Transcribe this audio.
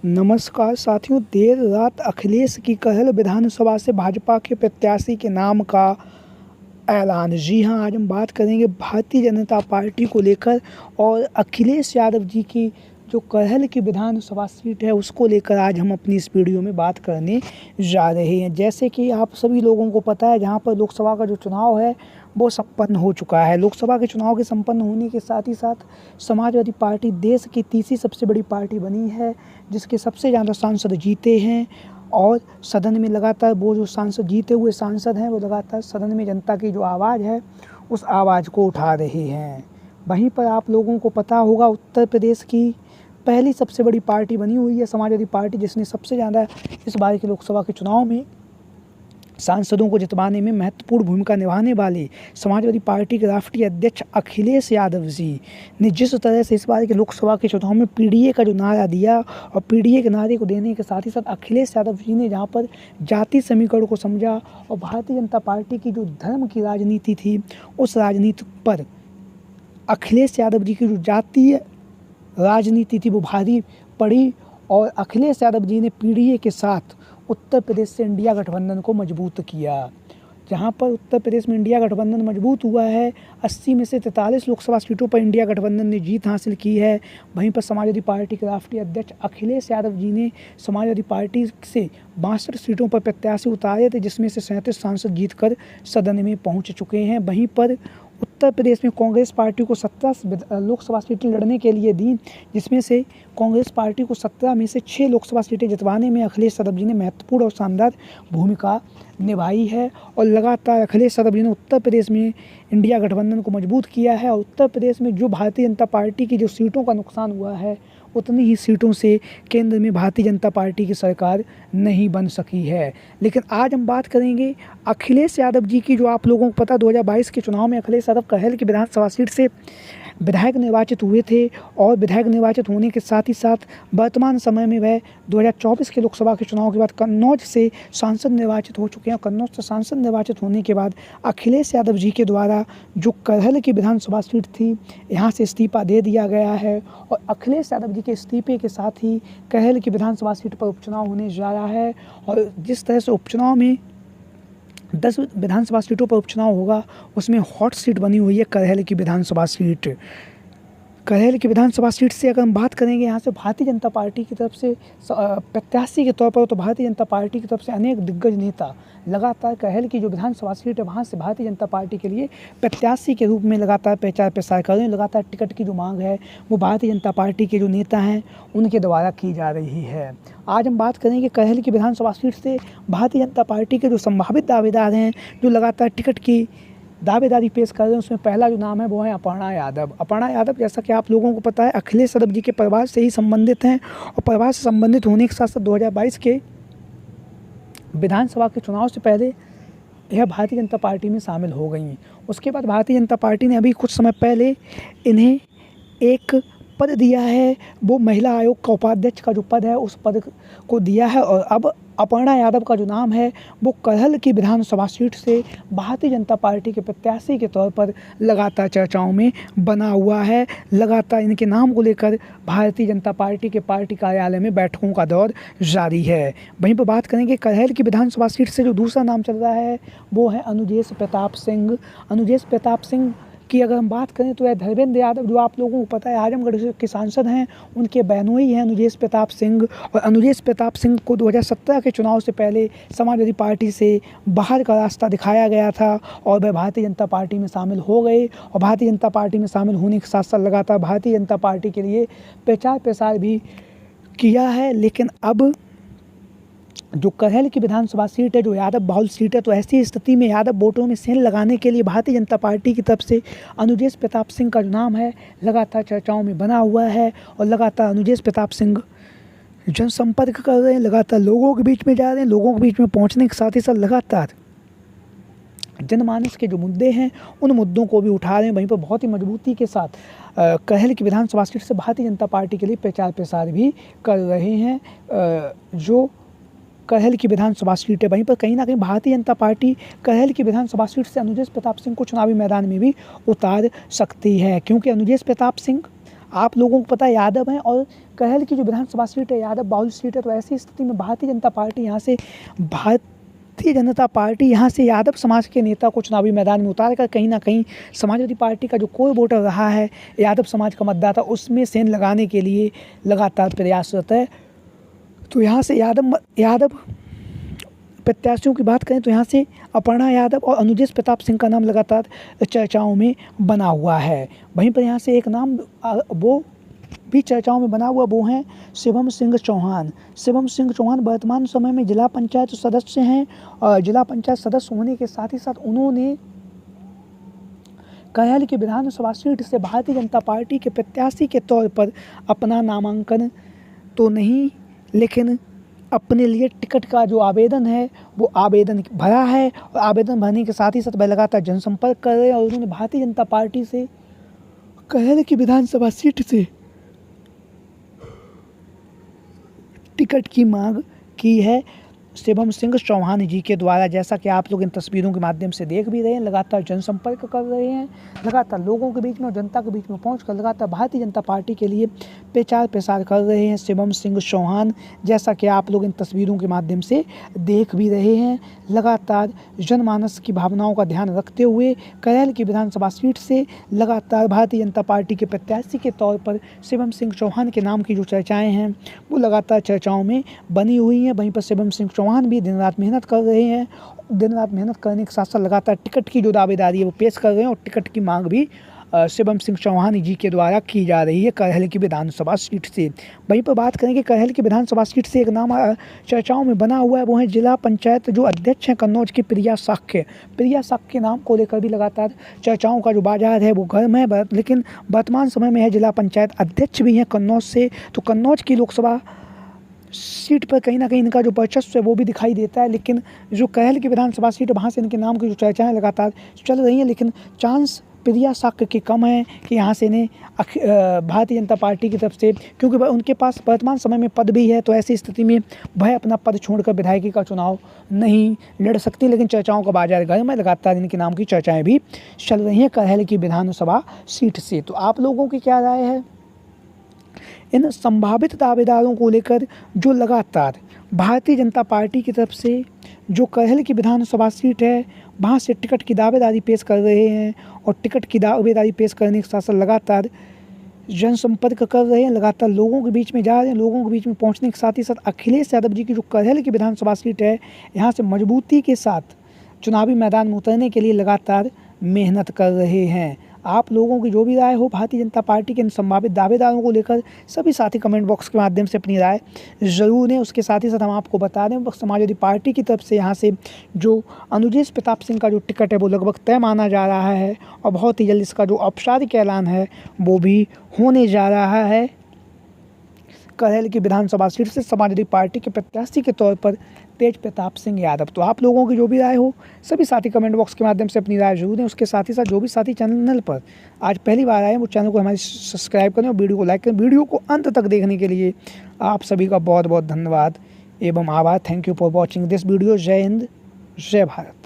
नमस्कार साथियों, देर रात अखिलेश की कहल विधानसभा से भाजपा के प्रत्याशी के नाम का ऐलान। जी हां, आज हम बात करेंगे भारतीय जनता पार्टी को लेकर और अखिलेश यादव जी की जो कहल की विधानसभा सीट है उसको लेकर आज हम अपनी इस वीडियो में बात करने जा रहे हैं। जैसे कि आप सभी लोगों को पता है, जहां पर लोकसभा का जो चुनाव है वो संपन्न हो चुका है। लोकसभा के चुनाव के संपन्न होने के साथ ही साथ समाजवादी पार्टी देश की तीसरी सबसे बड़ी पार्टी बनी है, जिसके सबसे ज़्यादा सांसद जीते हैं और सदन में लगातार वो जो सांसद जीते हुए सांसद हैं वो लगातार सदन में जनता की जो आवाज़ है उस आवाज़ को उठा रहे हैं। वहीं पर आप लोगों को पता होगा, उत्तर प्रदेश की पहली सबसे बड़ी पार्टी बनी हुई है समाजवादी पार्टी, जिसने सबसे ज़्यादा इस बार के लोकसभा के चुनाव में सांसदों को जितवाने में महत्वपूर्ण भूमिका निभाने वाले समाजवादी पार्टी के राष्ट्रीय अध्यक्ष अखिलेश यादव जी ने जिस तरह से इस बार के लोकसभा के चुनाव में पीडीए का जो नारा दिया, और पीडीए के नारे को देने के साथ ही साथ अखिलेश यादव जी ने जहां पर जाति समीकरण को समझा और भारतीय जनता पार्टी की जो धर्म की राजनीति थी उस राजनीति पर अखिलेश यादव जी की जो जातीय राजनीति थी वो भारी पड़ी और अखिलेश यादव जी ने पीडीए के साथ उत्तर प्रदेश से इंडिया गठबंधन को मजबूत किया। जहां पर उत्तर प्रदेश में इंडिया गठबंधन मजबूत हुआ है, 80 में से 43 लोकसभा सीटों पर इंडिया गठबंधन ने जीत हासिल की है। वहीं पर समाजवादी पार्टी के राष्ट्रीय अध्यक्ष अखिलेश यादव जी ने समाजवादी पार्टी से 62 सीटों पर प्रत्याशी उतारे थे, जिसमें से 37 सांसद जीतकर सदन में पहुंच चुके हैं। वहीं पर उत्तर प्रदेश में कांग्रेस पार्टी को 17 लोकसभा सीटें लड़ने के लिए दी, जिसमें से कांग्रेस पार्टी को 17 में से 6 लोकसभा सीटें जितवाने में अखिलेश यादव जी ने महत्वपूर्ण और शानदार भूमिका निभाई है। और लगातार अखिलेश यादव जी ने उत्तर प्रदेश में इंडिया गठबंधन को मजबूत किया है और उत्तर प्रदेश में जो भारतीय जनता पार्टी की जो सीटों का नुकसान हुआ है उतनी ही सीटों से केंद्र में भारतीय जनता पार्टी की सरकार नहीं बन सकी है। लेकिन आज हम बात करेंगे अखिलेश यादव जी की। जो आप लोगों को पता, 2022 के चुनाव में अखिलेश यादव कहल की विधानसभा सीट से विधायक निर्वाचित हुए थे और विधायक निर्वाचित होने के साथ ही साथ वर्तमान समय में वह 2024 के लोकसभा के चुनाव के बाद कन्नौज से सांसद निर्वाचित हो चुके हैं। कन्नौज से सांसद निर्वाचित होने के बाद अखिलेश यादव जी के द्वारा जो कहल की विधानसभा सीट थी यहाँ से इस्तीफा दे दिया गया है और अखिलेश यादव जी के इस्तीफे के साथ ही कहल की विधानसभा सीट पर उपचुनाव होने जा रहा है। और जिस तरह से उपचुनाव में 10 विधानसभा सीटों पर उपचुनाव होगा, उसमें हॉट सीट बनी हुई है कहल की विधानसभा सीट। कहल की विधानसभा सीट से अगर हम बात करेंगे, यहाँ से भारतीय जनता पार्टी की तरफ से प्रत्याशी के तौर पर, तो भारतीय जनता पार्टी की तरफ से अनेक दिग्गज नेता लगातार कहल की जो विधानसभा सीट है वहाँ से भारतीय जनता पार्टी के लिए प्रत्याशी के रूप में लगातार प्रचार प्रसार कर रहे हैं। लगातार टिकट की जो मांग है वो भारतीय जनता पार्टी के जो नेता हैं उनके द्वारा की जा रही है। आज हम बात करेंगे कहल की विधानसभा सीट से भारतीय जनता पार्टी के जो संभावित दावेदार हैं, जो लगातार टिकट की दावेदारी पेश कर रहे हैं। उसमें पहला जो नाम है वो है अपर्णा यादव। अपर्णा यादव, जैसा कि आप लोगों को पता है, अखिलेश यादव जी के परिवार से ही संबंधित हैं और परिवार से संबंधित होने के साथ साथ 2022 के विधानसभा के चुनाव से पहले यह भारतीय जनता पार्टी में शामिल हो गई हैं। उसके बाद भारतीय जनता पार्टी ने अभी कुछ समय पहले इन्हें एक पद दिया है, वो महिला आयोग का उपाध्यक्ष का जो पद है उस पद को दिया है। और अब अपर्णा यादव का जो नाम है वो कहल की विधानसभा सीट से भारतीय जनता पार्टी के प्रत्याशी के तौर पर लगातार चर्चाओं में बना हुआ है। लगातार इनके नाम को लेकर भारतीय जनता पार्टी के पार्टी कार्यालय में बैठकों का दौर जारी है। वहीं पर बात करेंगे कहल की विधानसभा सीट से जो दूसरा नाम चल रहा है वो है अनुजेश प्रताप सिंह। अनुजेश प्रताप सिंह की अगर हम बात करें तो यह धर्मेंद्र यादव, जो आप लोगों को पता है आजमगढ़ के सांसद हैं, उनके बहनोई हैं अनुजेश प्रताप सिंह। और अनुजेश प्रताप सिंह को 2017 के चुनाव से पहले समाजवादी पार्टी से बाहर का रास्ता दिखाया गया था और वह भारतीय जनता पार्टी में शामिल हो गए। और भारतीय जनता पार्टी में शामिल होने के साथ साथ लगातार भारतीय जनता पार्टी के लिए प्रचार प्रसार भी किया है। लेकिन अब जो कहल की विधानसभा सीट है, जो यादव बहुल सीट है, तो ऐसी स्थिति में यादव वोटों में सेंध लगाने के लिए भारतीय जनता पार्टी की तरफ से अनुजेश प्रताप सिंह का जो नाम है लगातार चर्चाओं में बना हुआ है। और लगातार अनुजेश प्रताप सिंह जनसंपर्क कर रहे हैं, लगातार लोगों के बीच में जा रहे हैं। लोगों के बीच में पहुंचने के साथ ही साथ लगातार जनमानस के जो मुद्दे हैं उन मुद्दों को भी उठा रहे हैं। वहीं पर बहुत ही मजबूती के साथ कहल की विधानसभा सीट से भारतीय जनता पार्टी के लिए प्रचार प्रसार भी कर रहे हैं। जो कहल की विधानसभा सीट है, वहीं पर कहीं ना कहीं भारतीय जनता पार्टी कहल की विधानसभा सीट से अनुजेश प्रताप सिंह को चुनावी मैदान में भी उतार सकती है, क्योंकि अनुजेश प्रताप सिंह आप लोगों को पता है यादव हैं और कहल की जो विधानसभा सीट है यादव बाहुल सीट है, तो ऐसी स्थिति में भारतीय जनता पार्टी यहाँ से यादव समाज के नेता को चुनावी मैदान में उतार कर कहीं ना कहीं समाजवादी पार्टी का जो कोई वोटर रहा है यादव समाज का मतदाता, उसमें सेंध लगाने के लिए लगातार प्रयासरत है। तो यहाँ से यादव प्रत्याशियों की बात करें तो यहाँ से अपर्णा यादव और अनुजेश प्रताप सिंह का नाम लगातार चर्चाओं में बना हुआ है। वहीं पर यहाँ से एक नाम वो भी चर्चाओं में बना हुआ, वो हैं शिवम सिंह चौहान। शिवम सिंह चौहान वर्तमान समय में जिला पंचायत सदस्य हैं और जिला पंचायत सदस्य होने के साथ ही साथ उन्होंने कहल की विधानसभा सीट से भारतीय जनता पार्टी के प्रत्याशी के तौर पर अपना नामांकन तो नहीं, लेकिन अपने लिए टिकट का जो आवेदन है वो आवेदन भरा है और आवेदन भरने के साथ ही साथ वह लगातार जनसंपर्क कर रहे हैं और उन्होंने भारतीय जनता पार्टी से कहल की विधानसभा सीट से टिकट की मांग की है शिवम सिंह चौहान जी के द्वारा। जैसा कि आप लोग इन तस्वीरों के माध्यम से देख भी रहे हैं, लगातार जनसंपर्क कर रहे हैं, लगातार लोगों के बीच में और जनता के बीच में पहुंचकर लगातार भारतीय जनता पार्टी के लिए प्रचार प्रसार कर रहे हैं शिवम सिंह चौहान। जैसा कि आप लोग इन तस्वीरों के माध्यम से देख भी रहे हैं, लगातार जनमानस की भावनाओं का ध्यान रखते हुए कहल की विधानसभा सीट से लगातार भारतीय जनता पार्टी के प्रत्याशी के तौर पर शिवम सिंह चौहान के नाम की जो चर्चाएँ हैं वो लगातार चर्चाओं में बनी हुई हैं। वहीं पर शिवम सिंह चौहान भी दिन रात मेहनत कर रहे हैं, दिन रात मेहनत करने के साथ साथ लगातार टिकट की जो दावेदारी है वो पेश कर रहे हैं और टिकट की मांग भी शिवम सिंह चौहान जी के द्वारा की जा रही है कहल की विधानसभा सीट से। वहीं पर बात करेंगे कहल की विधानसभा सीट से एक नाम चर्चाओं में बना हुआ है, वो है जिला पंचायत जो अध्यक्ष हैं कन्नौज की प्रिया साक्य। प्रिया साक्य के नाम को लेकर भी लगातार चर्चाओं का जो बाजार है वो गर्म है, लेकिन वर्तमान समय में है जिला पंचायत अध्यक्ष भी हैं कन्नौज से। तो कन्नौज की लोकसभा सीट पर कहीं ना कहीं इनका जो वर्चस्व है वो भी दिखाई देता है, लेकिन जो कहल की विधानसभा सीट है वहाँ से इनके नाम की जो चर्चाएं लगातार चल रही हैं, लेकिन चांस प्रिया साक्य के कम है कि यहाँ से इन्हें भारतीय जनता पार्टी की तरफ से, क्योंकि उनके पास वर्तमान समय में पद भी है, तो ऐसी स्थिति में वह अपना पद छोड़कर विधायकी का चुनाव नहीं लड़ सकती। लेकिन चर्चाओं का बाजार गर्म है, लगातार इनके नाम की चर्चाएँ भी चल रही हैं कहल की विधानसभा सीट से। तो आप लोगों की क्या राय है इन संभावित दावेदारों को लेकर जो लगातार भारतीय जनता पार्टी की तरफ से जो कहल की विधानसभा सीट है वहाँ से टिकट की दावेदारी पेश कर रहे हैं और टिकट की दावेदारी पेश करने के साथ साथ लगातार जनसंपर्क कर रहे हैं, लगातार लोगों के बीच में जा रहे हैं, लोगों के बीच में पहुँचने के साथ ही साथ अखिलेश यादव जी की जो कहल की विधानसभा सीट है यहाँ से मजबूती के साथ चुनावी मैदान में उतरने के लिए लगातार मेहनत कर रहे हैं। आप लोगों की जो भी राय हो भारतीय जनता पार्टी के इन संभावित दावेदारों को लेकर सभी साथी कमेंट बॉक्स के माध्यम से अपनी राय ज़रूर दें। उसके साथ ही साथ हम आपको बता दें समाजवादी पार्टी की तरफ से यहाँ से जो अनुजेश प्रताप सिंह का जो टिकट है वो लगभग तय माना जा रहा है और बहुत ही जल्द इसका जो औपचारिक ऐलान है वो भी होने जा रहा है कहल की विधानसभा सीट से समाजवादी पार्टी के प्रत्याशी के तौर पर तेज प्रताप सिंह यादव। तो आप लोगों की जो भी राय हो सभी साथी कमेंट बॉक्स के माध्यम से अपनी राय जरूर दें। उसके साथ ही साथ जो भी साथी चैनल पर आज पहली बार आए हैं वो चैनल को हमारे सब्सक्राइब करें और वीडियो को लाइक करें। वीडियो को अंत तक देखने के लिए आप सभी का बहुत बहुत धन्यवाद एवं आभार। Thank you for watching this video. जय हिंद, जय भारत।